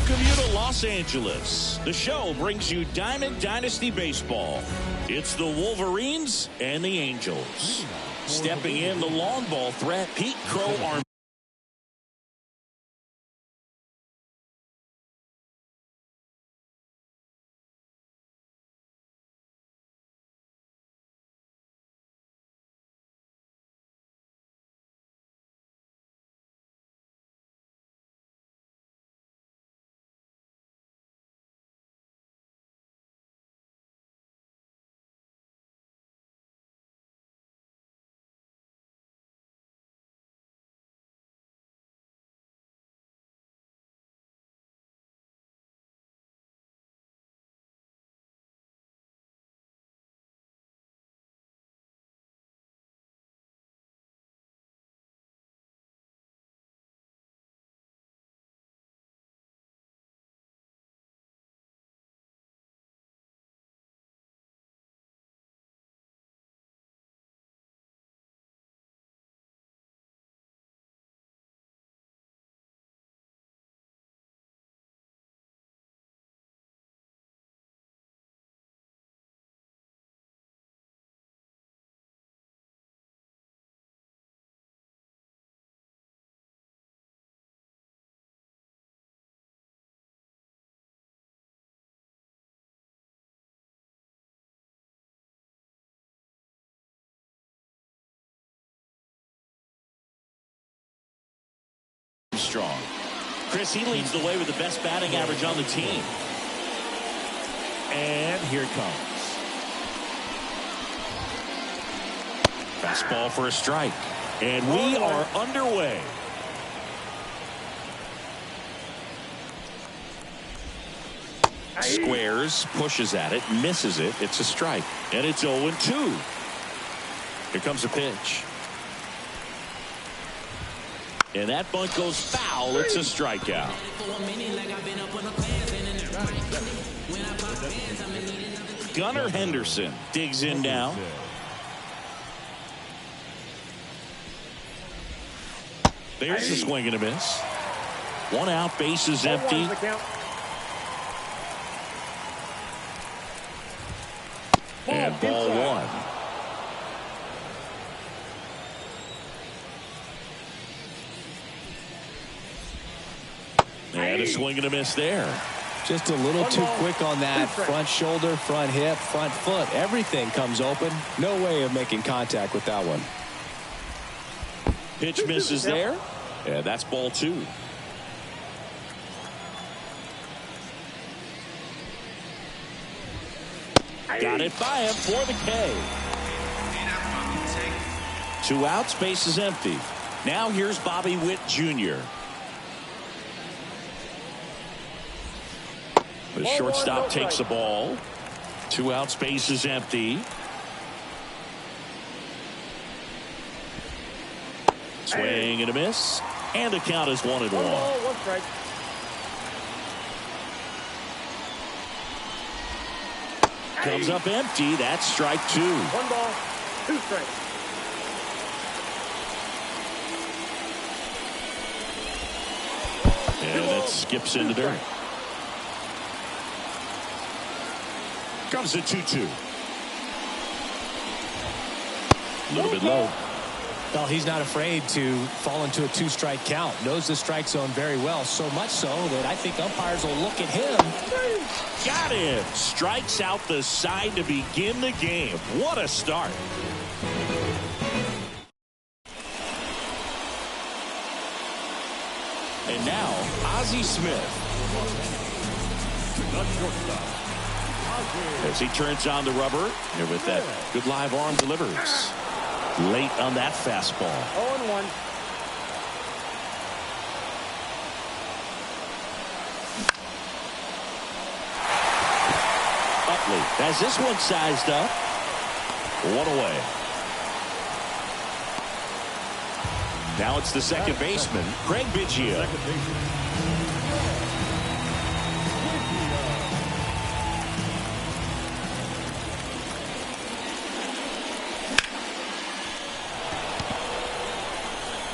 welcome you to Los Angeles. The show brings you Diamond Dynasty Baseball. It's the Wolverines and the Angels. Stepping in the long ball threat, Pete Crow Arm. Strong. Chris, he leads the way with the best batting average on the team. And here it comes. Fastball for a strike. And we are underway. Squares, pushes at it, misses it. It's a strike. And it's 0-2. Here comes a pitch. And that bunt goes foul. It's a strikeout. Gunnar Henderson digs in now. There's a swing and a miss. One out, base is empty. And ball one. And a swing and a miss there. Just a little too quick on that front shoulder, front hip, front foot. Everything comes open. No way of making contact with that one. Pitch misses there. Yeah, that's ball two. Got it by him for the K. 2 outs, base is empty. Now here's Bobby Witt Jr. The shortstop takes the ball. 2 outs, base is empty. Swing and a miss. And the count is 1-1. One strike. Comes up empty. That's strike 2. 1 ball, 2 strikes. And it skips into dirt. Comes a 2-2. A little bit low. Well, he's not afraid to fall into a 2-strike count. Knows the strike zone very well. So much so that I think umpires will look at him. Got him. Strikes out the side to begin the game. What a start. And now, Ozzie Smith. As he turns on the rubber, and with that good live arm delivers. Late on that fastball. 0-1. Utley has this one sized up. 1 away. Now it's the second baseman, Craig Biggio.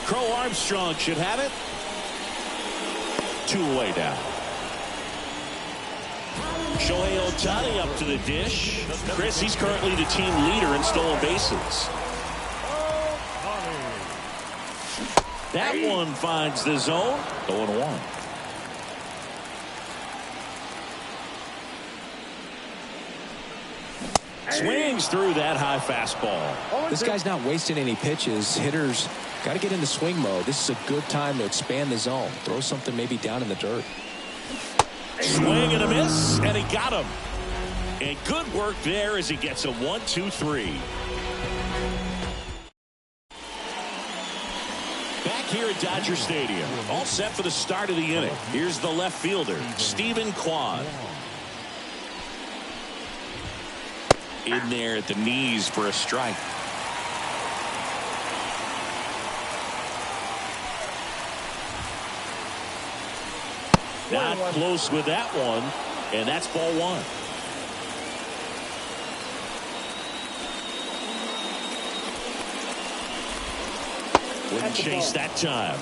Crow Armstrong should have it. 2 away now. Shohei up to the dish. Chris, he's currently the team leader in stolen bases. That one finds the zone. 0-1. Swings through that high fastball. This guy's not wasting any pitches. Hitters got to get into swing mode. This is a good time to expand the zone. Throw something maybe down in the dirt. Swing and a miss, and he got him. And good work there as he gets a 1-2-3. Back here at Dodger Stadium, all set for the start of the inning. Here's the left fielder, Stephen Kwan. In there at the knees for a strike. Not close with that one, and that's ball one. Wouldn't chase that time.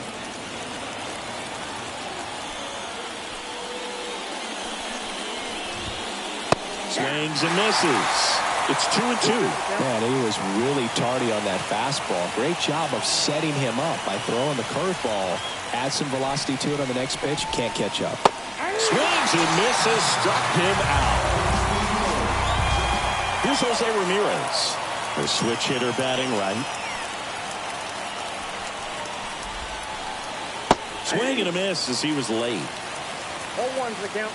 Swings and misses. It's 2-2. Man, he was really tardy on that fastball. Great job of setting him up by throwing the curveball. Add some velocity to it on the next pitch. Can't catch up. Swings and misses. Struck him out. Here's Jose Ramirez. The switch hitter batting right. Swing and a miss as he was late. 0-1's the count.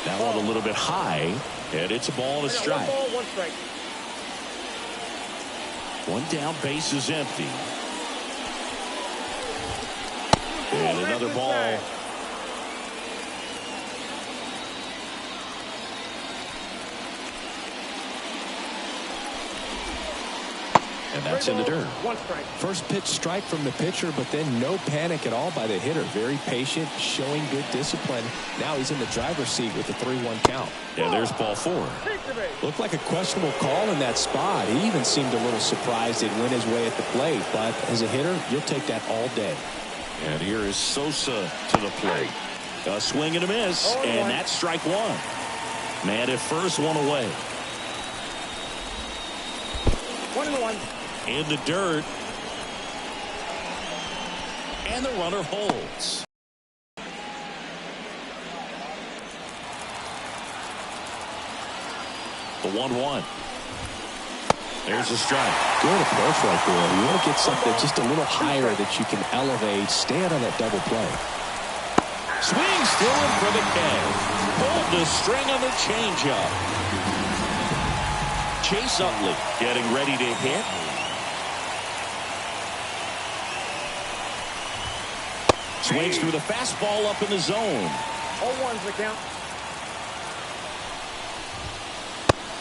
That one a little bit high, and it's a ball and a strike. 1 ball, 1 strike. One down, base is empty. And another ball. And that's in the dirt. 1 strike. First pitch strike from the pitcher, but then no panic at all by the hitter. Very patient, showing good discipline. Now he's in the driver's seat with the 3-1 count. And there's ball 4. Looked like a questionable call in that spot. He even seemed a little surprised it went his way at the plate. But as a hitter, you'll take that all day. And here is Sosa to the plate. A swing and a miss, and that's strike 1. Man at first, 1 away. 1-1. In the dirt. And the runner holds. The 1-1. There's a strike. Good approach right there. You want to get something just a little higher that you can elevate. Stay out on that double play. Swing still in for the K. Pulled the string on the changeup. Chase Utley getting ready to hit. Swings through the fastball up in the zone. 0-1's the count.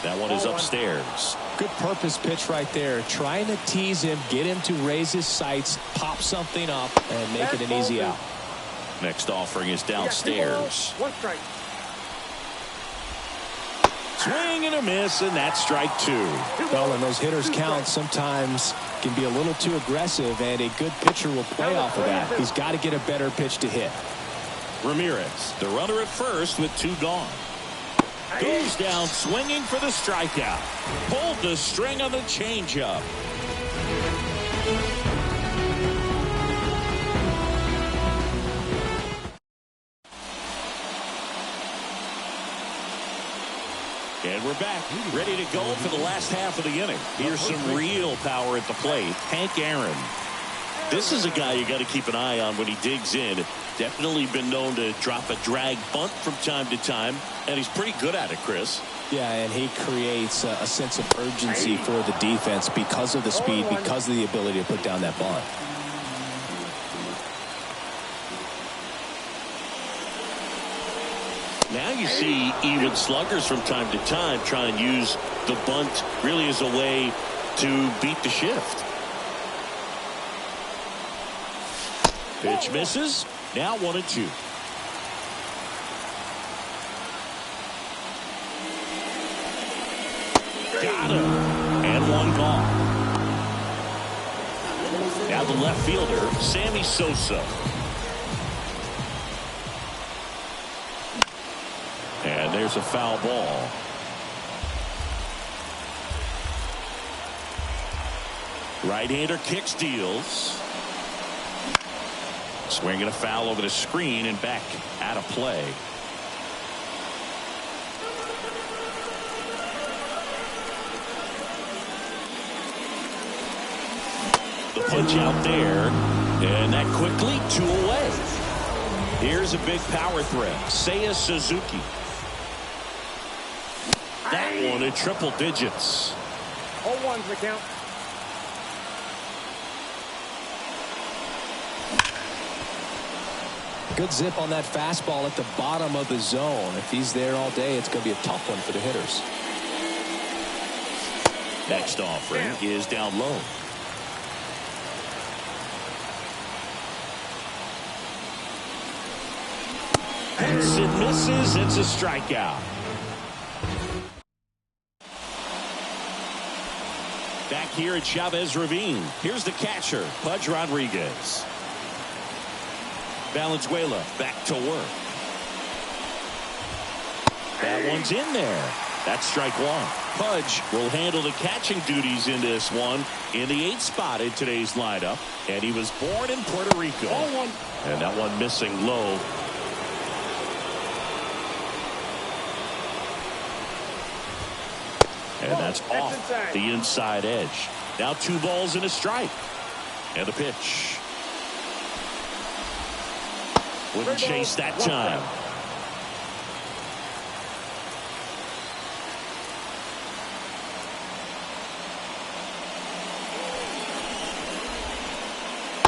That one is upstairs. Good purpose pitch right there. Trying to tease him, get him to raise his sights, pop something up, and make it an easy out. Next offering is downstairs. 1 strike. Swing and a miss, and that's strike 2. Well, and those hitters count sometimes can be a little too aggressive, and a good pitcher will play off of that. He's got to get a better pitch to hit. Ramirez, the runner at first with 2 gone. Goes down swinging for the strikeout. Pulled the string on the changeup. And we're back, ready to go for the last half of the inning. Here's some real power at the plate. Hank Aaron. This is a guy you got to keep an eye on when he digs in. Definitely been known to drop a drag bunt from time to time, and he's pretty good at it, Chris. Yeah, and he creates a sense of urgency for the defense because of the speed, because of the ability to put down that bunt. Now you see even sluggers from time to time try and use the bunt really as a way to beat the shift. Pitch misses. Now 1-2. Got him. And 1 gone. Now the left fielder, Sammy Sosa. And there's a foul ball. Right-hander kick steals. Swinging a foul over the screen and back out of play. The punch out there, and that quickly 2 away. Here's a big power threat, Seiya Suzuki. That one in triple digits. 0-1's the count. Good zip on that fastball at the bottom of the zone. If he's there all day, it's going to be a tough one for the hitters. Next offering is down low. Hits and misses. It's a strikeout. Back here at Chavez Ravine. Here's the catcher, Pudge Rodriguez. Valenzuela back to work. That one's in there. That's strike one. Pudge will handle the catching duties in this one in the 8th spot in today's lineup. And he was born in Puerto Rico. 0-1. And that one missing low. And that's off the inside edge. Now 2 balls and a strike. And the pitch. Wouldn't chase that time.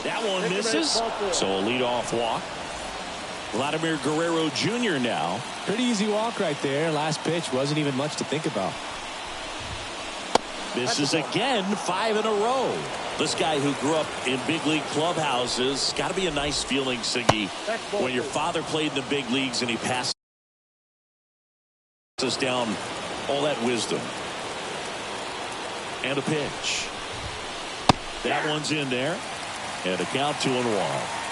That one misses. So a leadoff walk. Vladimir Guerrero Jr. now. Pretty easy walk right there. Last pitch wasn't even much to think about. Misses again, 5 in a row. This guy who grew up in big league clubhouses, got to be a nice feeling, Siggy, when your father played in the big leagues and he passes down all that wisdom. And a pitch. That one's in there. And a count 2-1.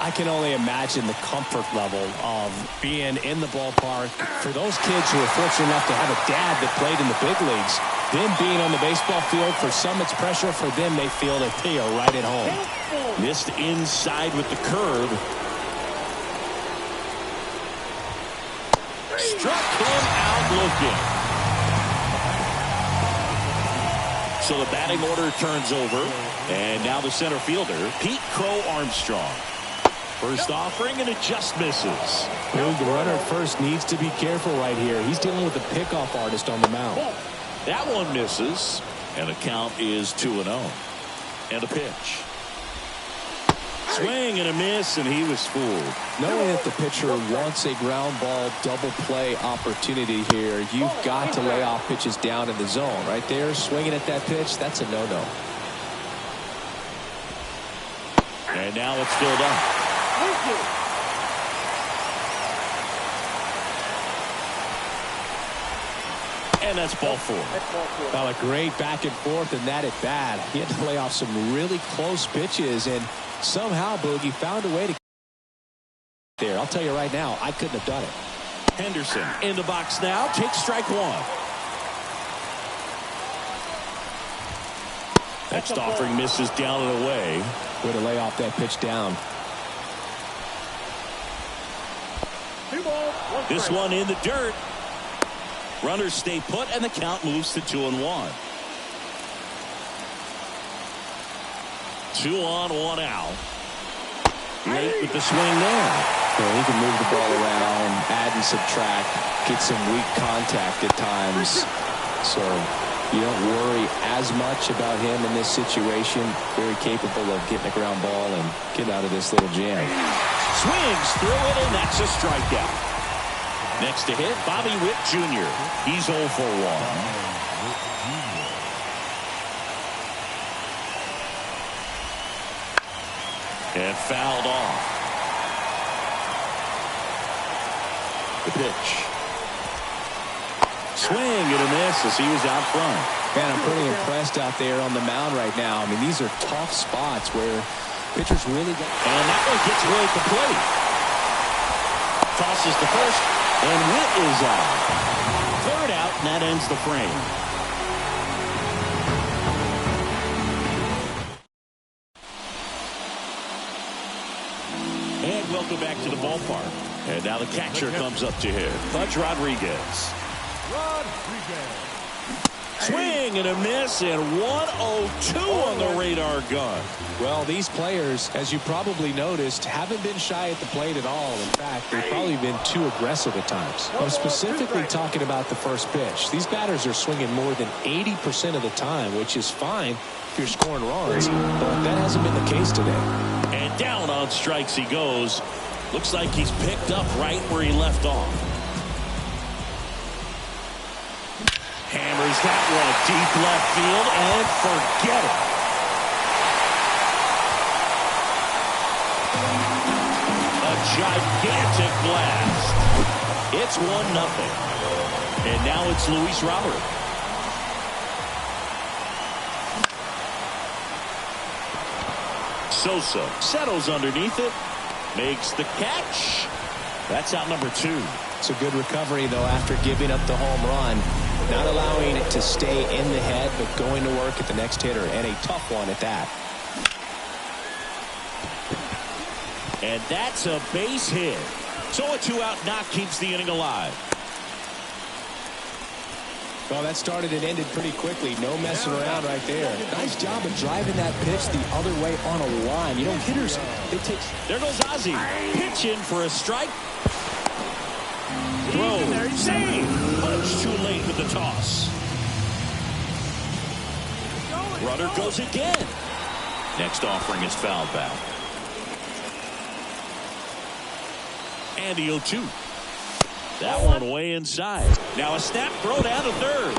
I can only imagine the comfort level of being in the ballpark. For those kids who are fortunate enough to have a dad that played in the big leagues, them being on the baseball field, for some it's pressure. For them, they feel that they are right at home. Missed inside with the curve. Struck him out looking. So the batting order turns over. And now the center fielder, Pete Crow Armstrong. First offering, and it just misses. The runner at first needs to be careful right here. He's dealing with the pickoff artist on the mound. That one misses. And the count is 2-0. And a pitch. Swing and a miss, and he was fooled. Knowing that the pitcher wants a ground ball double play opportunity here, you've got to lay off pitches down in the zone. Right there, swinging at that pitch, that's a no-no. And now it's filled up. And that's ball 4. Well, a great back and forth in that at bat. He had to lay off some really close pitches, and somehow Boogie found a way to there. I'll tell you right now, I couldn't have done it. Henderson in the box now. Takes strike 1. Next offering misses down and away. Way to lay off that pitch down. 2 balls, 1 strike. This one in the dirt. Runners stay put, and the count moves to 2-1. 2 on, 1 out. Late with the swing there. Well, he can move the ball around, add and subtract, get some weak contact at times. So you don't worry as much about him in this situation. Very capable of getting a ground ball and getting out of this little jam. Swings through it, and that's a strikeout. Next to hit, Bobby Witt Jr. He's 0 for 1. And fouled off. The pitch. Swing and a miss as he was out front. Man, I'm pretty impressed out there on the mound right now. I mean, these are tough spots where pitchers really got. And that one gets away at the plate. Tosses the first, and Witt is out. Third out, and that ends the frame. And welcome back to the ballpark. And now the catcher comes up to hit. Pudge Rodriguez. Swing and a miss, and 102 on the radar gun. Well, these players, as you probably noticed, haven't been shy at the plate at all. In fact, they've probably been too aggressive at times. I'm specifically talking about the first pitch. These batters are swinging more than 80% of the time, which is fine if you're scoring runs, but that hasn't been the case today. And down on strikes he goes. Looks like he's picked up right where he left off. Hammers that one deep left field, and forget it. A gigantic blast. It's 1-0. And now it's Luis Robert. Sosa settles underneath it. Makes the catch. That's out number 2. It's a good recovery, though, after giving up the home run. Not allowing it to stay in the head, but going to work at the next hitter, and a tough one at that. And that's a base hit. So a 2-out knock keeps the inning alive. Well, that started and ended pretty quickly. No messing around right there. Nice job of driving that pitch the other way on a line. You know, hitters, it takes... There goes Ozzie. Pitching for a strike. Throw. Save. Punch too late with the toss. Runner goes again. Next offering is fouled back. And the 0-2. That one way inside. Now a snap throw down to third.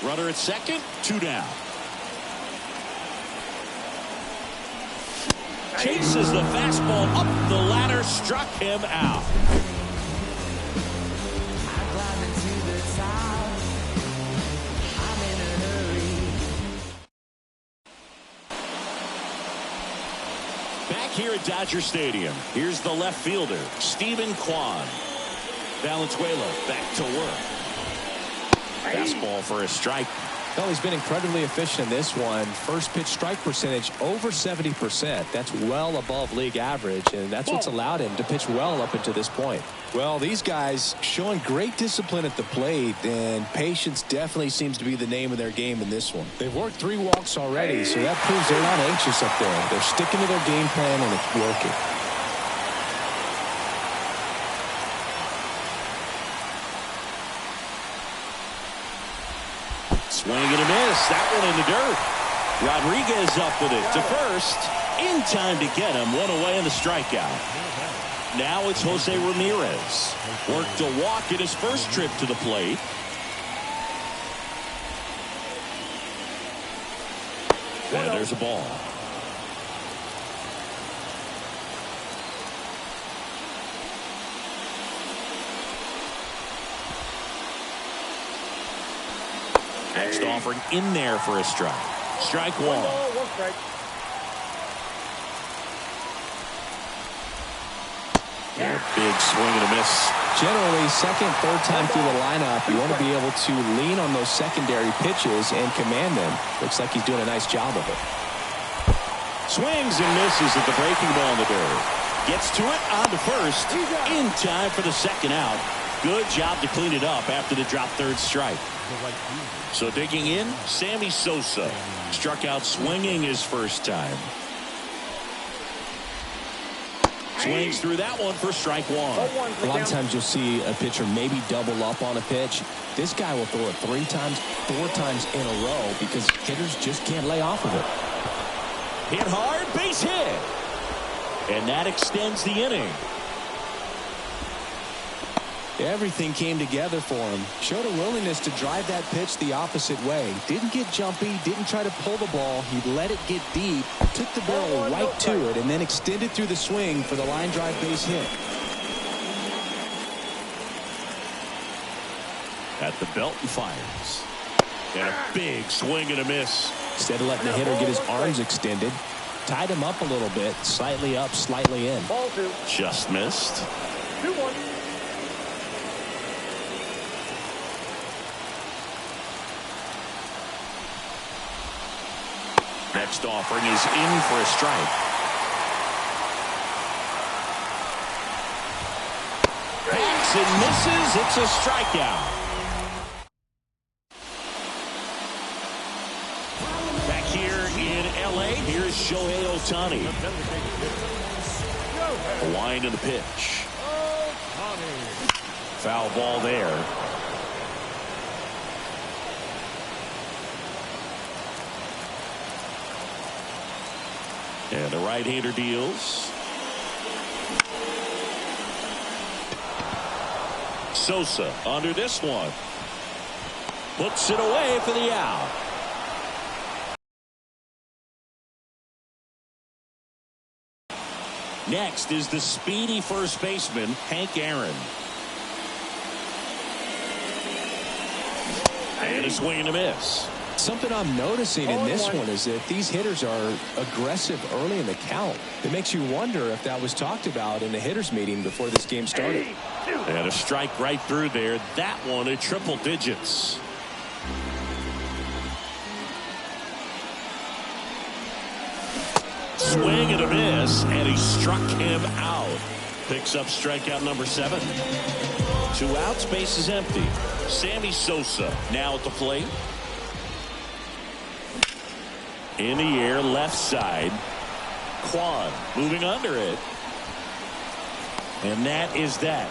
Runner at second, 2 down. Chases the fastball up the ladder, struck him out. Back here at Dodger Stadium, here's the left fielder, Stephen Kwan. Valenzuela back to work. Fastball for a strike. Well, he's been incredibly efficient in this one. First pitch strike percentage over 70%. That's well above league average, and that's what's allowed him to pitch well up until this point. Well, these guys showing great discipline at the plate, and patience definitely seems to be the name of their game in this one. They've worked 3 walks already, so that proves they're not anxious up there. They're sticking to their game plan, and it's working. Swing and a miss. That one in the dirt. Rodriguez up with it to first. In time to get him. One away in the strikeout. Now it's Jose Ramirez. Worked a walk at his first trip to the plate. And there's a ball. Next offering in there for a strike. Strike 1. Yeah, big swing and a miss. Generally, second, third time through the lineup, you want to be able to lean on those secondary pitches and command them. Looks like he's doing a nice job of it. Swings and misses at the breaking ball in the dirt. Gets to it on to first. In time for the second out. Good job to clean it up after the drop third strike. So digging in, Sammy Sosa. Struck out swinging his first time. Swings through that one for strike 1. A lot of times you'll see a pitcher maybe double up on a pitch. This guy will throw it 3 times, 4 times in a row because hitters just can't lay off of it. Hit hard, base hit. And that extends the inning. Everything came together for him. Showed a willingness to drive that pitch the opposite way. Didn't get jumpy, didn't try to pull the ball. He let it get deep, took the barrel right to it, and then extended through the swing for the line drive base hit. At the belt and fires. And a big swing and a miss. Instead of letting the hitter get his arms extended, tied him up a little bit, slightly up, slightly in. Ball two. Just missed. 2-1. Next offering is in for a strike. Hacks and misses. It's a strikeout. Back here in L.A., here's Shohei Ohtani. A line to the pitch. Foul ball there. And the right-hander deals. Sosa under this one. Puts it away for the out. Next is the speedy first baseman, Hank Aaron. And a swing and a miss. Something I'm noticing in this one is that these hitters are aggressive early in the count. It makes you wonder if that was talked about in the hitters meeting before this game started. And a strike right through there. That one at triple digits. Swing and a miss, and he struck him out. Picks up strikeout number 7. 2 outs, base is empty. Sammy Sosa now at the plate. In the air, left side. Kwan moving under it. And that is that.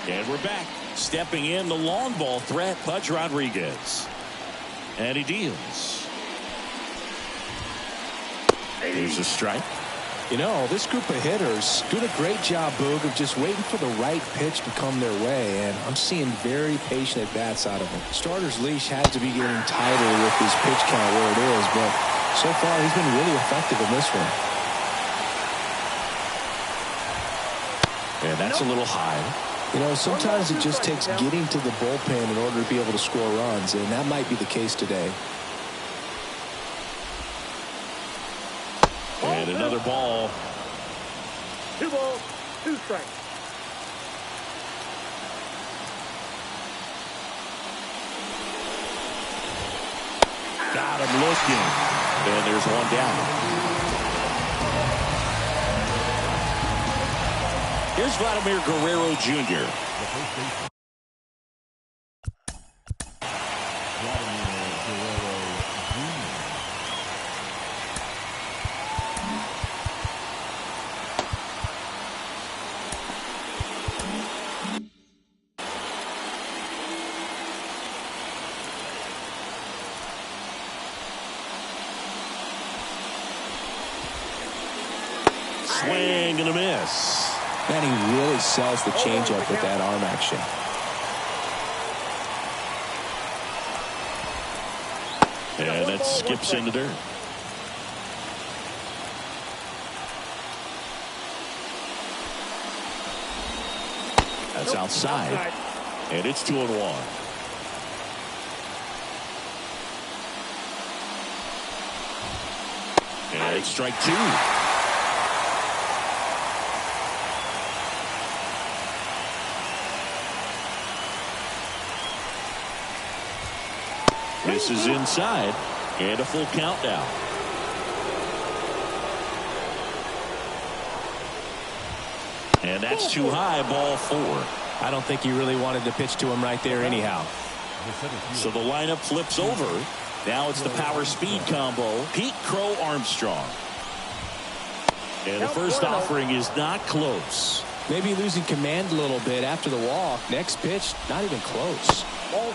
And we're back. Stepping in the long ball threat, Pudge Rodriguez. And he deals. Here's a strike. You know, this group of hitters doing a great job, Boog, of just waiting for the right pitch to come their way, and I'm seeing very patient at-bats out of them. Starter's leash has to be getting tighter with his pitch count where it is, but so far he's been really effective in this one. And that's a little high. You know, sometimes it just takes getting to the bullpen in order to be able to score runs, and that might be the case today. And another ball. 2 balls, 2 strikes. Got him looking. And there's one down. Here's Vladimir Guerrero Jr. Swing and a miss. Man, he really sells the changeup with that arm action. And it skips into dirt. That's outside. And it's 2-1. And it's strike 2. This is inside, and a full count now. And that's too high, ball 4. I don't think he really wanted to pitch to him right there anyhow. So the lineup flips over. Now it's the power speed combo, Pete Crow Armstrong. And the first offering is not close. Maybe losing command a little bit after the walk. Next pitch, not even close.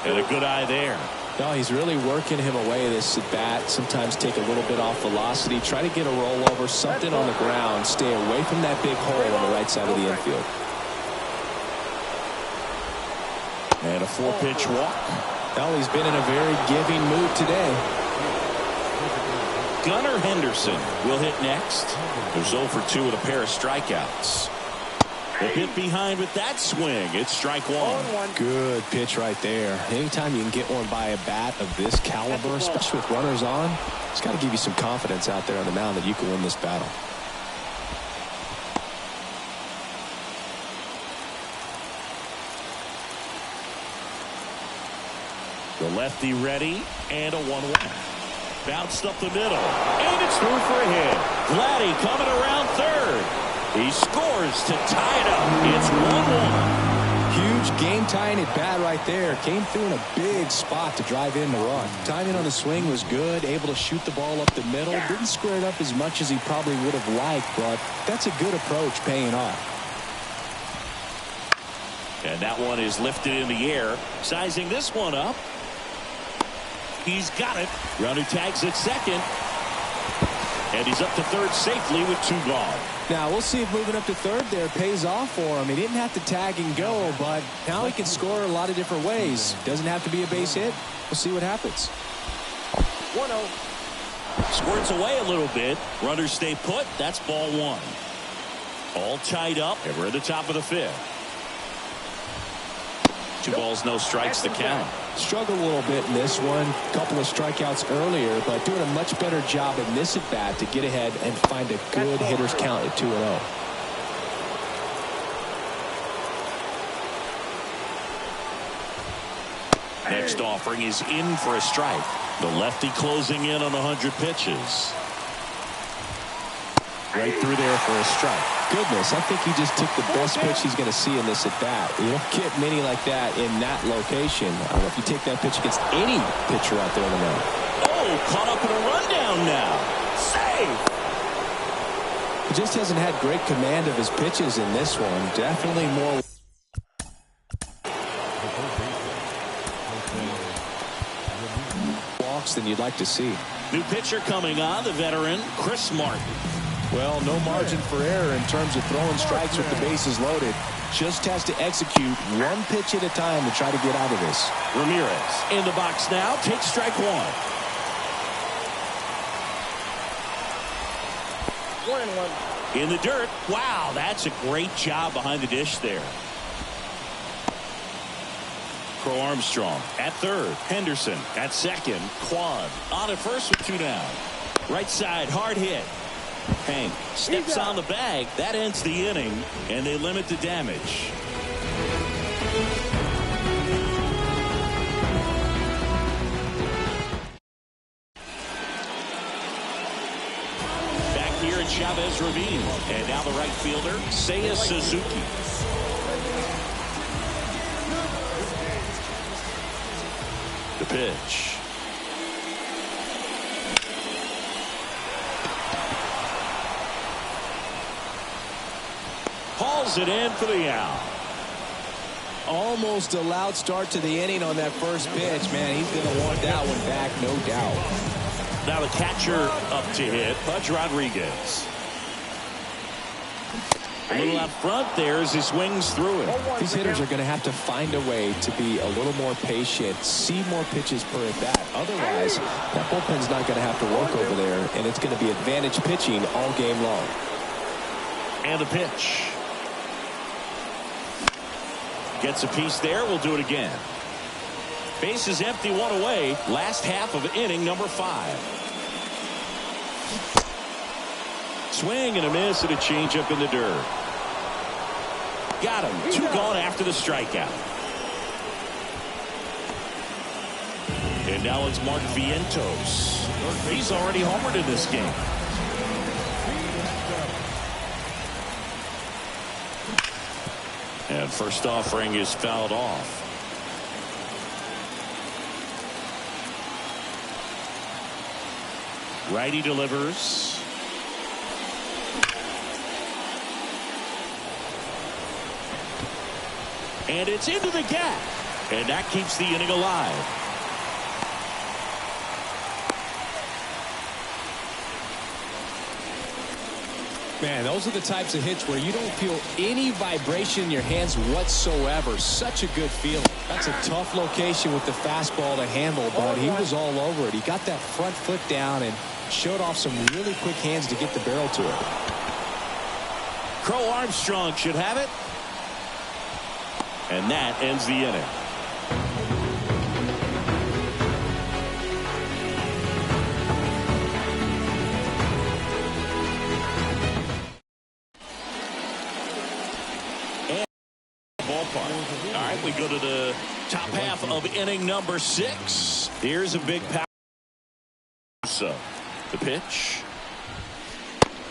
And a good eye there. No, he's really working him away this at bat. Sometimes take a little bit off velocity. Try to get a rollover, something on the ground. Stay away from that big hole on the right side of the infield. And a 4-pitch walk. Well, he's been in a very giving mood today. Gunnar Henderson will hit next. There's 0 for 2 with a pair of strikeouts. A bit behind with that swing. It's strike one. Good pitch right there. Anytime you can get one by a bat of this caliber, especially with runners on, it's got to give you some confidence out there on the mound that you can win this battle. The lefty ready, and a 1-1. Bounced up the middle, and it's through for a hit. Vladdy coming around third. He scores to tie it up. It's 1-1. Huge game-tying at bat right there. Came through in a big spot to drive in the run. Timing on the swing was good, able to shoot the ball up the middle. Didn't square it up as much as he probably would have liked, but that's a good approach paying off. And that one is lifted in the air. Sizing this one up. He's got it. Runner tags at second. And he's up to third safely with 2 gone. Now, we'll see if moving up to third there pays off for him. He didn't have to tag and go, but now he can score a lot of different ways. Doesn't have to be a base hit. We'll see what happens. 1-0. Squirts away a little bit. Runners stay put. That's ball 1. All tied up, and we're at the top of the 5th. 2 balls, no strikes to count. Struggled a little bit in this one. Couple of strikeouts earlier, but doing a much better job in this at bat to get ahead and find a good hitter's count at 2-0. Next offering is in for a strike. The lefty closing in on 100 pitches. Right through there for a strike. Goodness, I think he just took the best pitch he's going to see in this at bat. You don't get many like that in that location. I don't know if you take that pitch against any pitcher out there on the mound. Oh, caught up in a rundown now. Save! He just hasn't had great command of his pitches in this one. Definitely more walks than you'd like to see. New pitcher coming on, the veteran, Chris Martin. Well, no margin for error in terms of throwing strikes with the bases loaded. Just has to execute one pitch at a time to try to get out of this. Ramirez in the box now, takes strike 1. 1-1. In the dirt. Wow, that's a great job behind the dish there. Crow Armstrong at third. Henderson at second. Quad on at first with 2 down. Right side, hard hit. Hank steps on the bag. That ends the inning, and they limit the damage. Back here at Chavez Ravine, and now the right fielder, Seiya Suzuki. The pitch. Hauls it in for the out. Almost a loud start to the inning on that first pitch. Man, he's going to want that one back, no doubt. Now the catcher up to hit, Pudge Rodriguez. A little out front there as he swings through it. These hitters are going to have to find a way to be a little more patient, see more pitches per at bat. Otherwise, that bullpen's not going to have to work over there, and it's going to be advantage pitching all game long. And the pitch. Gets a piece there. We'll do it again. Base is empty, 1 away. Last half of inning number 5. Swing and a miss and a changeup in the dirt. Got him. 2 gone after the strikeout. And now it's Mark Vientos. He's already homered in this game. And first offering is fouled off. Righty delivers. And it's into the gap. And that keeps the inning alive. Man, those are the types of hits where you don't feel any vibration in your hands whatsoever. Such a good feeling. That's a tough location with the fastball to handle, but he was all over it. He got that front foot down and showed off some really quick hands to get the barrel to it. Crow Armstrong should have it. And that ends the inning. Ballpark. All right, we go to the top half of inning number 6. Here's a big power. So the pitch.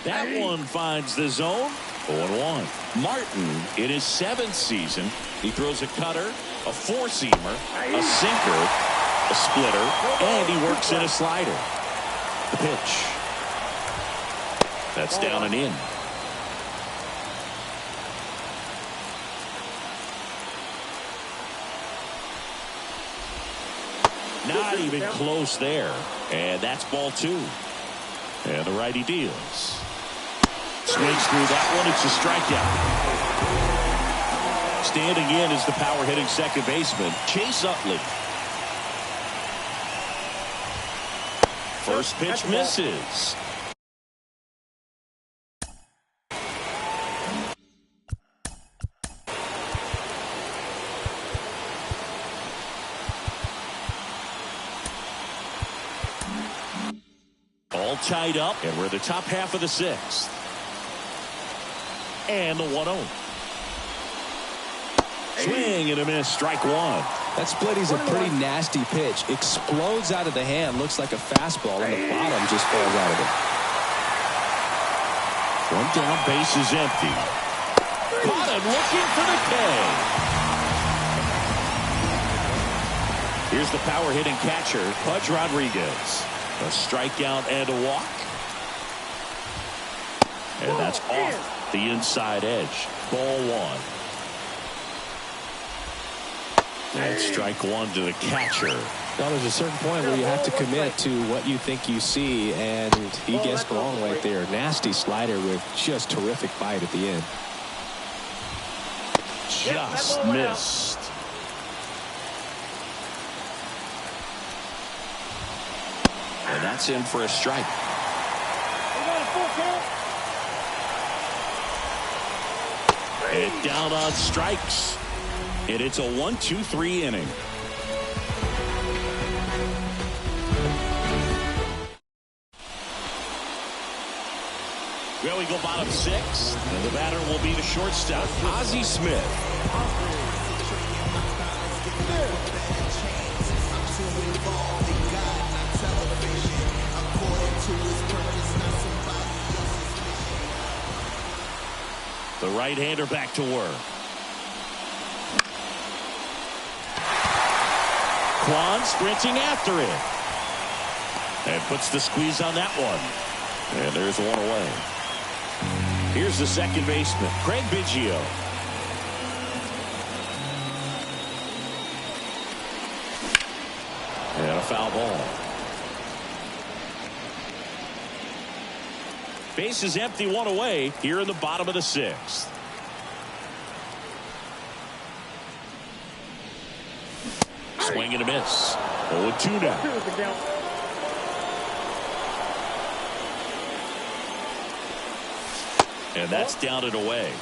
That one finds the zone. 0-1. Martin, in his 7th season, he throws a cutter, a four-seamer, a sinker, a splitter, and he works in a slider. The pitch. That's down and in. Not even close there. And that's ball 2. And the righty deals. Swings through that one. It's a strikeout. Standing in is the power-hitting second baseman, Chase Utley. First pitch misses. All tied up, and we're in the top half of the 6th. And the 1-0. Swing and a miss, strike 1. That split is a pretty nasty pitch. Explodes out of the hand, looks like a fastball, and the bottom just falls out of it. One down, base is empty. Caught him looking for the K. Here's the power-hitting catcher, Pudge Rodriguez. A strikeout and a walk. And that's off the inside edge. Ball 1. And strike 1 to the catcher. Well, there's a certain point where you have to commit to what you think you see, and he gets wrong right there. Nasty slider with just terrific bite at the end. Just missed. And that's in for a strike. And down on strikes. And it's a 1-2-3 inning. Well, we go bottom 6. And the batter will be the shortstop, Ozzie Smith. The right-hander back to work. Kwan sprinting after it. And puts the squeeze on that one. And there's one away. Here's the second baseman, Craig Biggio. And a foul ball. Base is empty, one away here in the bottom of the 6th. Swing and a miss. 0-2 now. And that's down and away.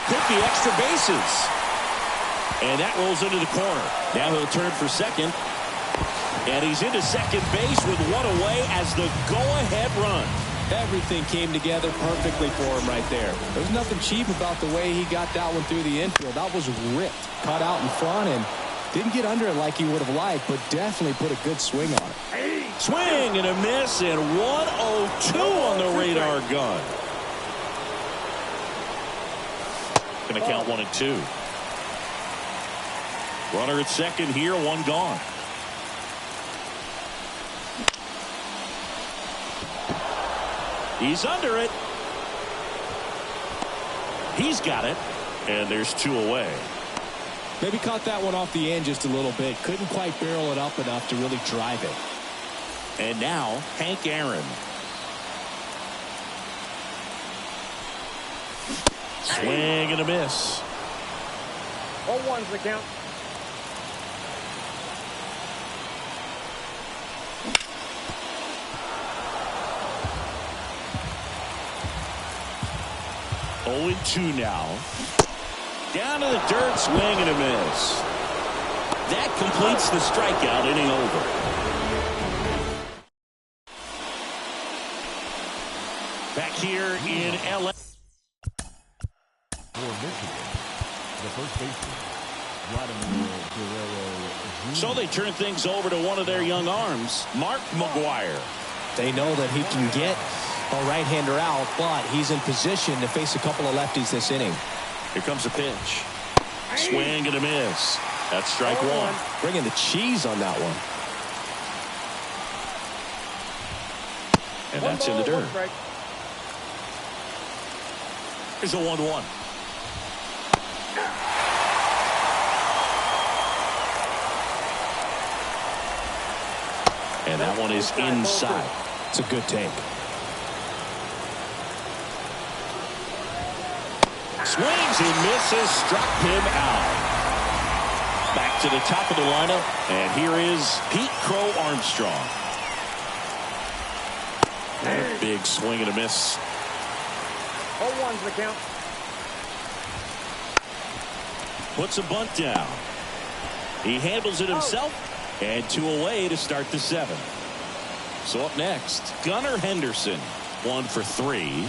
Took the extra bases. And that rolls into the corner. Now he'll turn for second. And he's into second base with one away as the go-ahead run. Everything came together perfectly for him right there. There's nothing cheap about the way he got that one through the infield. That was ripped. Cut out in front and didn't get under it like he would have liked, but definitely put a good swing on it. Swing and a miss, and 1-0-2 on the radar gun. Going to count 1-2. Runner at second here, one gone. He's under it. He's got it. And there's two away. Maybe caught that one off the end just a little bit. Couldn't quite barrel it up enough to really drive it. And now, Hank Aaron. Swing and a miss. 0-1's the count. 0-2 now. Down to the dirt, swing and a miss. That completes the strikeout, inning over. Back here in L.A. For Michigan, the first baseman, Vladimir Guerrero Jr. So they turn things over to one of their young arms, Mark McGuire. They know that he can get a right-hander out, but he's in position to face a couple of lefties this inning. Here comes a pitch. Swing and a miss. That's strike one. Bringing the cheese on that one. And that's in the dirt. Here's a 1-1. And that one is inside. It's a good take. Swings and misses, struck him out. Back to the top of the lineup, and here is Pete Crow Armstrong. And a big swing and a miss. 0-1's the count. Puts a bunt down. He handles it himself, and 2 away to start the 7th. So up next, Gunnar Henderson, 1 for 3.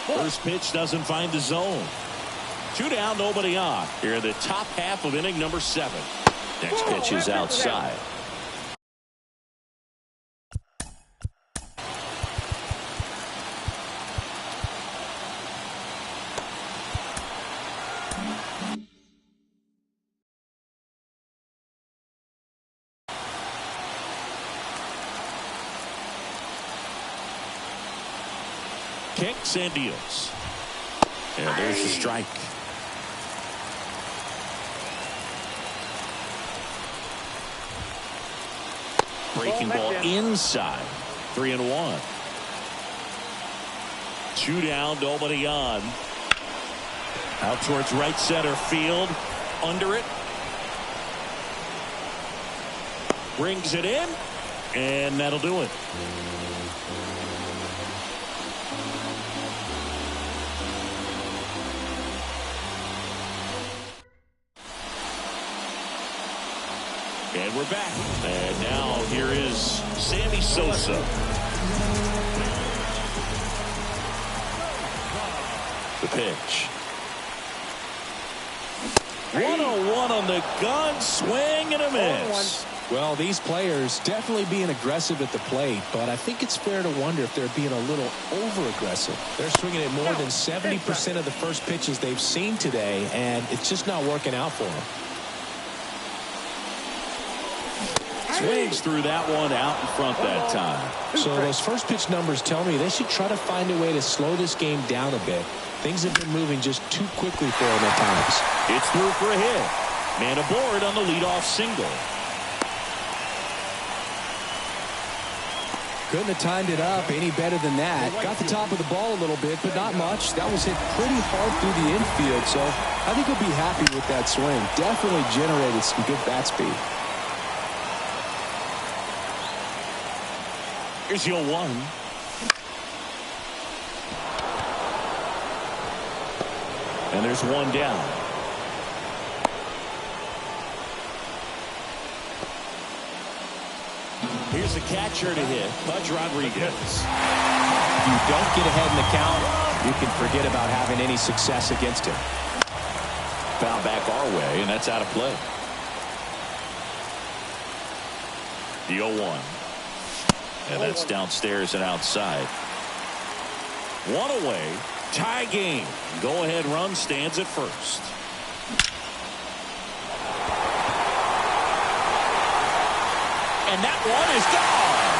First pitch doesn't find the zone. 2 down, nobody on. Here in the top half of inning number 7. Next pitch is outside. Kicks and deals. And there's the strike. Breaking ball inside. 3-1. 2 down, nobody on. Out towards right center field. Under it. Brings it in. And that'll do it. And we're back. And now here is Sammy Sosa. The pitch. 1-0-1 on the gun. Swing and a miss. Well, these players definitely being aggressive at the plate, but I think it's fair to wonder if they're being a little over-aggressive. They're swinging at more than 70% of the first pitches they've seen today, and it's just not working out for them. Swings through that one out in front that time. So those first pitch numbers tell me they should try to find a way to slow this game down a bit. Things have been moving just too quickly for them at times. It's through for a hit. Man aboard on the leadoff single. Couldn't have timed it up any better than that. Got the top of the ball a little bit, but not much. That was hit pretty hard through the infield, so I think he'll be happy with that swing. Definitely generated some good bat speed. Here's your 1. And there's 1 down. Here's the catcher to hit, Pudge Rodriguez. If you don't get ahead in the count, you can forget about having any success against him. Foul back our way, and that's out of play. The 0-1. And that's downstairs and outside. 1 away. Tie game. Go-ahead run stands at first. And that one is gone.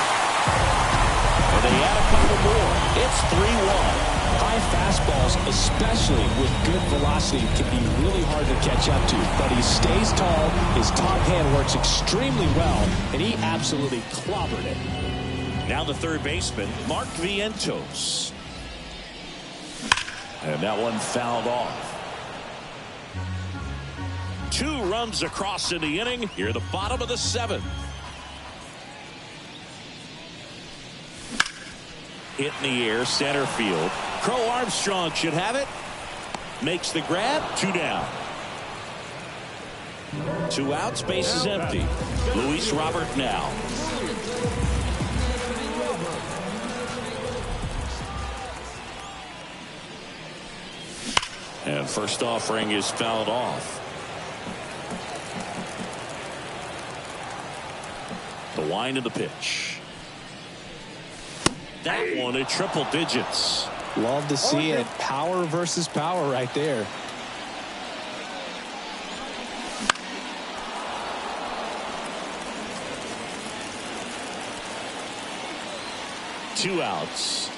And they add a couple more. It's 3-1. High fastballs, especially with good velocity, can be really hard to catch up to. But he stays tall. His top hand works extremely well, and he absolutely clobbered it. Now the third baseman, Mark Vientos. And that one fouled off. 2 runs across in the inning. Here at the bottom of the 7th. Hit in the air, center field. Crow Armstrong should have it. Makes the grab. 2 down. 2 outs. Base is empty. Luis Robert now. And first offering is fouled off. The wind of the pitch. That one at triple digits. Love to see it. Power versus power right there. Two outs.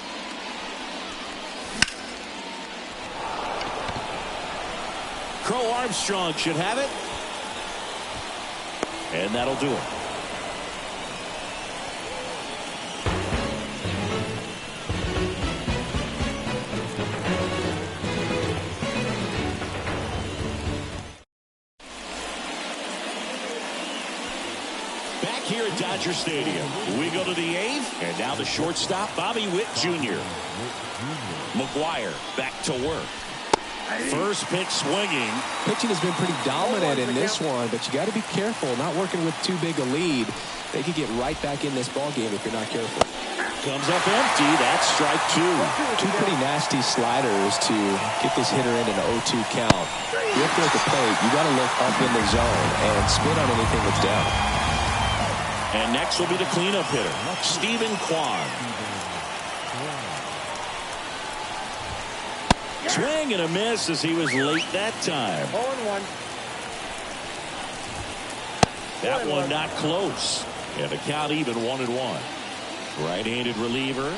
Crow Armstrong should have it. And that'll do it. Back here at Dodger Stadium, we go to the 8th, and now the shortstop, Bobby Witt Jr. McGuire back to work. First pitch swinging. Pitching has been pretty dominant in this one, but you got to be careful. Not working with too big a lead. They could get right back in this ball game if you're not careful. Comes up empty. That's strike 2. 2 pretty nasty sliders to get this hitter in an 0-2 count. You're up there at the plate. You got to look up in the zone and spit on anything that's down. And next will be the cleanup hitter, Stephen Kwan. Swing and a miss as he was late that time. 0-1. That one not close. And the count even 1-1. Right-handed reliever.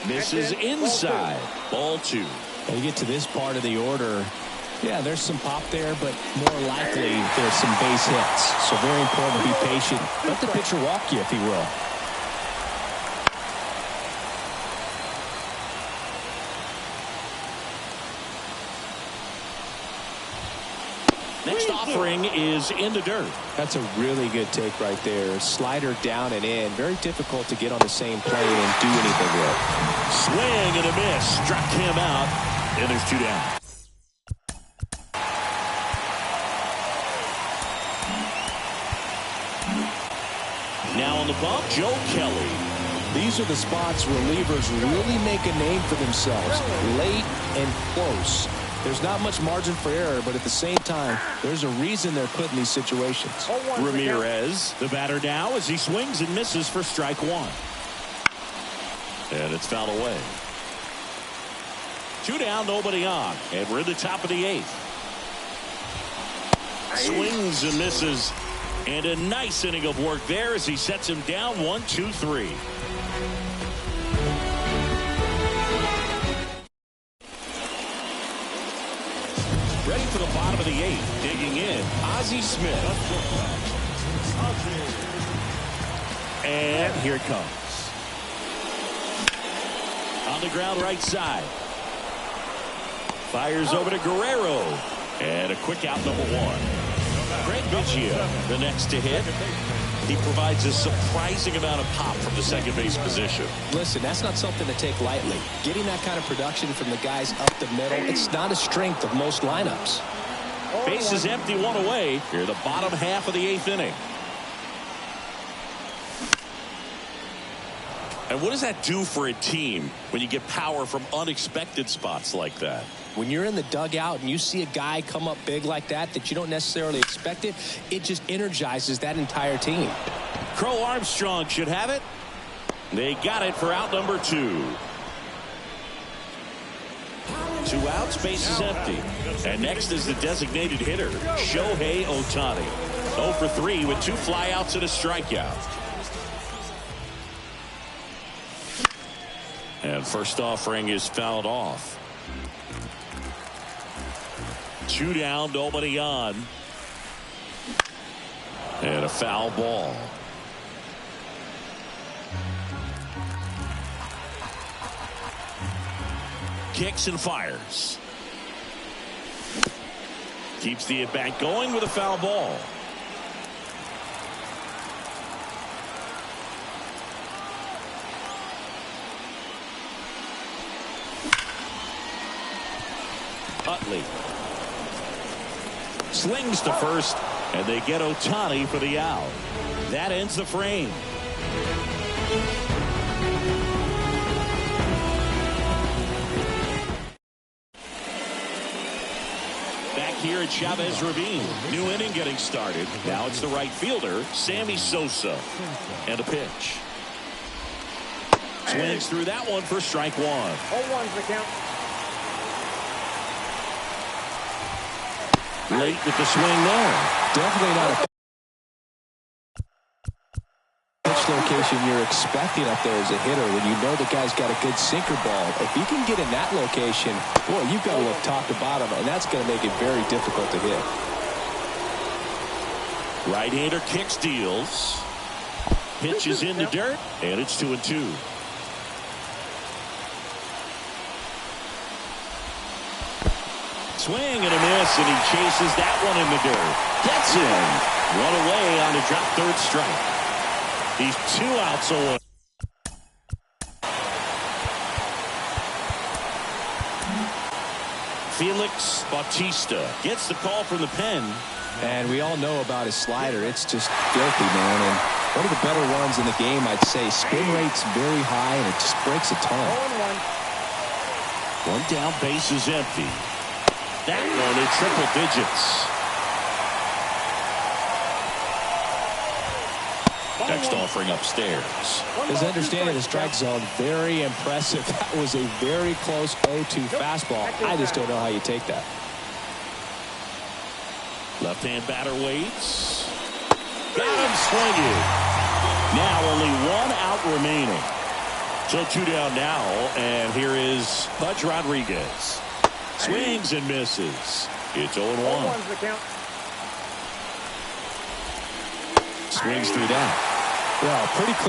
Misses inside. Ball 2. When you get to this part of the order, yeah, there's some pop there, but more likely there's some base hits. So very important to be patient. Let the pitcher walk you, if he will. Next offering is in the dirt. That's a really good take right there. Slider down and in. Very difficult to get on the same plane and do anything with. Swing and a miss. Struck him out. And there's 2 down. Now on the bump, Joe Kelly. These are the spots relievers really make a name for themselves. Late and close. There's not much margin for error, but at the same time, there's a reason they're put in these situations. Ramirez, the batter now, as he swings and misses for strike 1. And it's fouled away. 2 down, nobody on. And we're at the top of the 8th. Swings and misses. And a nice inning of work there as he sets him down 1-2-3. Ready for the bottom of the 8th. Digging in, Ozzie Smith. And here it comes. On the ground right side. Fires over to Guerrero. And a quick out, number 1. Greg Biggio, the next to hit. He provides a surprising amount of pop from the second base position. Listen, that's not something to take lightly. Getting that kind of production from the guys up the middle, it's not a strength of most lineups. Base is empty, 1 away. Here, the bottom half of the 8th inning. And what does that do for a team when you get power from unexpected spots like that? When you're in the dugout and you see a guy come up big like that you don't necessarily expect it, it just energizes that entire team. Crow Armstrong should have it. They got it for out number 2. 2 outs, base is empty. And next is the designated hitter, Shohei Ohtani. 0 for 3 with 2 flyouts and a strikeout. And first offering is fouled off. 2 down, nobody on. And a foul ball. Kicks and fires. Keeps the at-bat going with a foul ball. Utley. Slings to first, and they get Ohtani for the out. That ends the frame. Back here at Chavez Ravine. New inning getting started. Now it's the right fielder, Sammy Sosa. And a pitch. Swings through that one for strike one. 0-1's the count. Late with the swing there. Definitely not a pitch location you're expecting up there as a hitter when you know the guy's got a good sinker ball. If you can get in that location, boy, you've got to look top to bottom, and that's going to make it very difficult to hit. Right-hander kicks, deals. Pitches in the dirt, and it's 2-2. Swing and a miss, and he chases that one in the dirt. Gets in. One away on a drop third strike. He's 2 outs away. Felix Bautista gets the call from the pen. And we all know about his slider. It's just filthy, man. And one of the better ones in the game, I'd say. Spin rate's very high, and it just breaks a ton. 0-1. One down, base is empty. That one in triple digits. Next offering upstairs. His understanding of the strike zone, very impressive. That was a very close 0-2 fastball. I just don't know how you take that. Left-hand batter waits. Got him swinging. Now only 1 out remaining. So 2 down now, and here is Pudge Rodriguez. Swings and misses. It's 0-1. 0-1's the count. Swings through that. Well, pretty clear.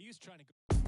He's trying to go.